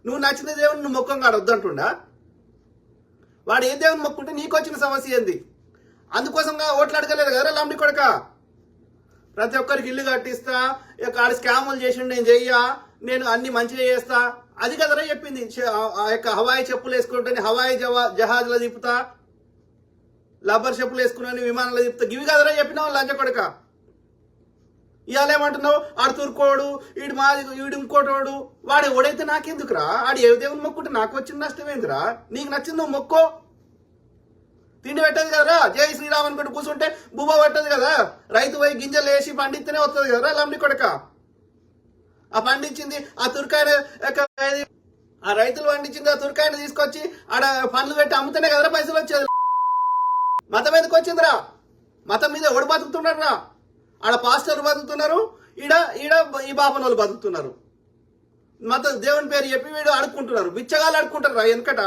నువ్వు నచ్చిన దేవుని నువ్వు మొక్కం కాడ వద్దంటుండా? వాడు ఏ దేవుని మొక్కుంటే నీకు వచ్చిన సమస్య ఏంది? అందుకోసంగా ఓట్లు అడగలేదు కదా లంబడి కొడక. ప్రతి ఒక్కరికి ఇల్లు కట్టిస్తా, ఇక ఆడ స్కాములు చేసిండు నేను చెయ్యా, నేను అన్ని మంచిగా చేస్తా, అది కదరా చెప్పింది. ఆ యొక్క హవాయి చెప్పులు వేసుకుంటే హవాయి జహాజ్లో తిప్పుతా, లబ్బర్ చెప్పులు వేసుకుని విమానంలో తిప్పుతా, ఇవి కదరా చెప్పినావు లంచ కొడక. ఇవాళ ఏమంటున్నావు? ఆడు తురుకోడు, ఈడు మాది, ఈడు ఇంకోటోడు. వాడు ఎవడైతే నాకెందుకురా? ఆడు ఏ దేవుని మొక్కుంటే నాకు వచ్చిన నష్టం ఏందిరా? నీకు నచ్చింది నువ్వు మొక్కో. తిండి పెట్టదు కదరా, జై శ్రీరామ్ అనుకుంటూ కూర్చుంటే బుబ్బ పెట్టదు కదా. రైతు పోయి గింజలు వేసి పండిస్తేనే వస్తుంది కదరా లంబడి కొడక. ఆ పండించింది ఆ తుర్కాయన, ఆ రైతులు పండించింది ఆ తుర్కాయన తీసుకొచ్చి ఆడ పండ్లు పెట్టి అమ్ముతేనే కదరా పైసలు వచ్చేది. మతం మీదకి వచ్చిందిరా. మతం మీద ఎవడు బతుకుతున్నాడు రా? ఆడ పాస్టర్లు బతుకుతున్నారు, ఈడ ఈడ ఈ బాపన వాళ్ళు బతుకుతున్నారు. మత దేవుని పేరు చెప్పి వీడు అడుక్కుంటున్నారు, బిచ్చగాళ్ళు అడుక్కుంటారు రా. వెనకట